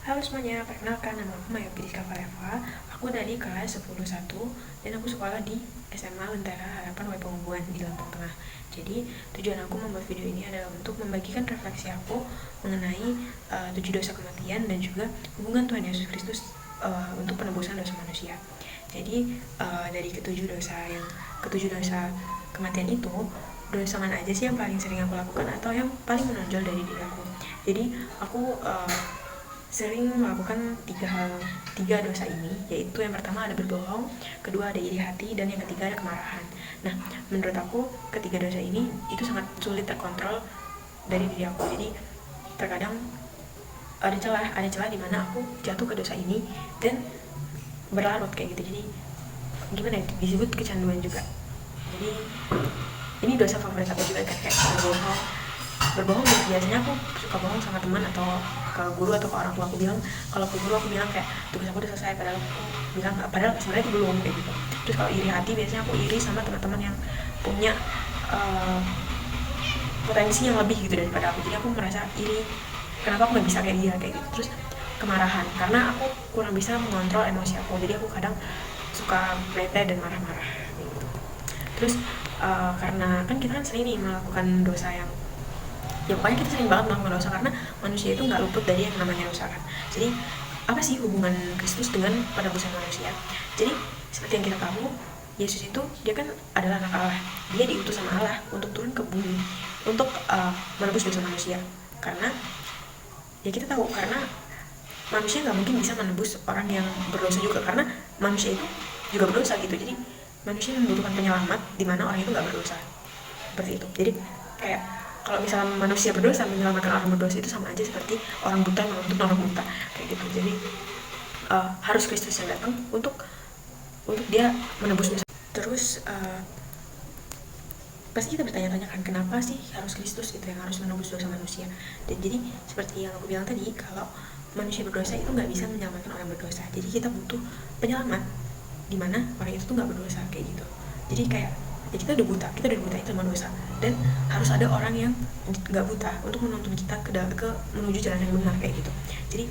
Halo semuanya, perkenalkan nama aku Maya Piliska Fareva. Aku dari kelas 10.1 dan aku sekolah di SMA Lentera Harapan Wai Penghubungan di Lampung Tengah. Jadi tujuan aku membuat video ini adalah untuk membagikan refleksi aku mengenai 7 dosa kematian dan juga hubungan Tuhan Yesus Kristus untuk penebusan dosa manusia. Jadi dari ketujuh dosa kematian itu, dosa mana aja sih yang paling sering aku lakukan atau yang paling menonjol dari diri aku. Jadi aku sering melakukan tiga dosa ini, yaitu yang pertama ada berbohong, kedua ada iri hati, dan yang ketiga ada kemarahan. Nah, menurut aku ketiga dosa ini itu sangat sulit terkontrol dari diri aku. Jadi terkadang ada celah di mana aku jatuh ke dosa ini dan berlarut kayak gitu. Jadi gimana ya, disebut kecanduan juga. Jadi ini dosa favorit aku juga kan, kayak berbohong biasanya aku suka bohong sama teman atau ke guru atau ke orang tua. Kalau ke guru aku bilang kayak tugas aku udah selesai, padahal sebenarnya itu belum kayak gitu. Terus kalau iri hati, biasanya aku iri sama teman-teman yang punya potensi yang lebih gitu daripada aku. Jadi aku merasa iri, kenapa aku nggak bisa kayak dia kayak gitu. Terus kemarahan, karena aku kurang bisa mengontrol emosi aku, jadi aku kadang suka bete dan marah-marah gitu. Terus karena kan kita kan sering nih melakukan dosa yang ya pokoknya kita sering banget melakukan dosa, karena manusia itu nggak luput dari yang namanya dosa kan. Jadi apa sih hubungan Kristus dengan penebusan manusia? Jadi seperti yang kita tahu, Yesus itu dia kan adalah anak Allah. Dia diutus sama Allah untuk turun ke bumi untuk menebus dosa manusia. Karena ya kita tahu, karena manusia nggak mungkin bisa menebus orang yang berdosa juga, karena manusia itu juga berdosa gitu. Jadi manusia membutuhkan penyelamat di mana orang itu nggak berdosa, seperti itu. Jadi kayak kalau misalnya manusia berdosa menyelamatkan orang berdosa, itu sama aja seperti orang buta menuntut orang buta kayak gitu. Jadi harus Kristus yang datang untuk dia menebus dosa. Terus pasti kita bertanya-tanya kan, kenapa sih harus Kristus gitu yang harus menebus dosa manusia. Dan jadi seperti yang aku bilang tadi, kalau manusia berdosa itu nggak bisa menyelamatkan orang berdosa, jadi kita butuh penyelamat di mana orang itu tuh nggak berdosa kayak gitu. Jadi kayak ya kita udah buta itu sama dosa, dan harus ada orang yang nggak buta untuk menuntun kita ke menuju jalan yang benar kayak gitu. Jadi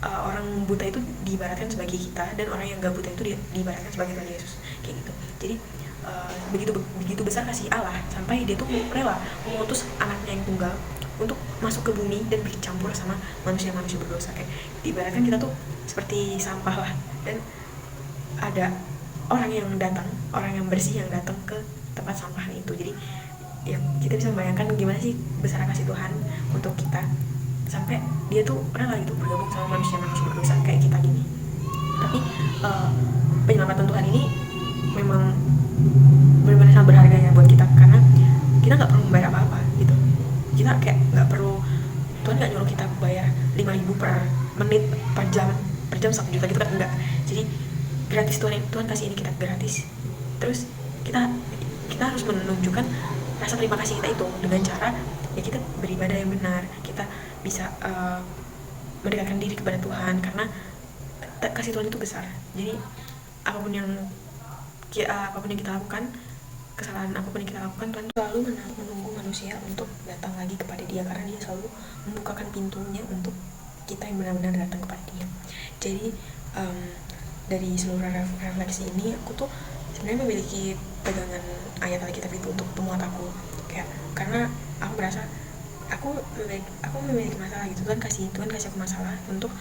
orang buta itu diibaratkan sebagai kita, dan orang yang nggak buta itu diibaratkan sebagai Tuhan Yesus kayak gitu. Jadi begitu besar kasih Allah sampai dia tuh rela mengutus anaknya yang tunggal untuk masuk ke bumi dan bercampur sama manusia-manusia berdosa. Kayak diibaratkan kita tuh seperti sampah lah, dan ada orang yang bersih yang datang ke tempat sampah itu. Jadi ya kita bisa membayangkan gimana sih besar kasih Tuhan untuk kita sampai dia tuh rela gitu bergabung sama manusia-manusia berdosa kayak kita gini. Tapi penyelamatan Tuhan ini memang benar-benar sangat berharga ya buat kita, karena kita nggak perlu membayar apa-apa gitu. Kita kayak nggak perlu, Tuhan nggak nyuruh kita bayar 5.000 per menit, per jam 1 juta gitu kan, enggak. Jadi gratis, Tuhan kasih ini kita gratis. Terus kita harus menunjukkan rasa terima kasih kita itu dengan cara ya kita beribadah yang benar, kita bisa mendekatkan diri kepada Tuhan, karena kasih Tuhan itu besar. Jadi apapun yang kita lakukan, kesalahan apapun yang kita lakukan, Tuhan selalu menunggu manusia untuk datang lagi kepada dia, karena dia selalu membukakan pintunya untuk kita yang benar-benar datang kepada dia. Jadi dari seluruh refleksi ini, aku tuh sebenarnya memiliki pegangan ayat Alkitab itu untuk penguat aku, kayak karena aku merasa aku memiliki masalah gitu. Tuhan kasih aku masalah untuk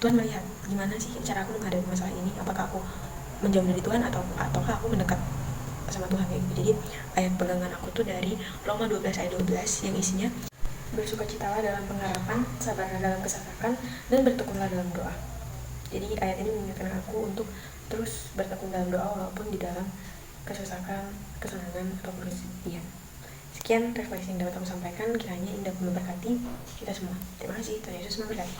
Tuhan melihat gimana sih cara aku menghadapi masalah ini, apakah aku menjauh dari Tuhan ataukah aku mendekat sama Tuhan kayak gitu. Jadi ayat pegangan aku tuh dari Roma 12 ayat 12 yang isinya bersukacitalah dalam pengharapan, sabarlah dalam kesabaran, dan bertekunlah dalam doa. Jadi ayat ini mengingatkan aku untuk terus bertekun dalam doa walaupun di dalam kesusahan, kesenangan, atau kesedihan. Sekian refleksi yang dapat aku sampaikan, kiranya indah memberkati kita semua. Terima kasih, Tuhan Yesus memberkati.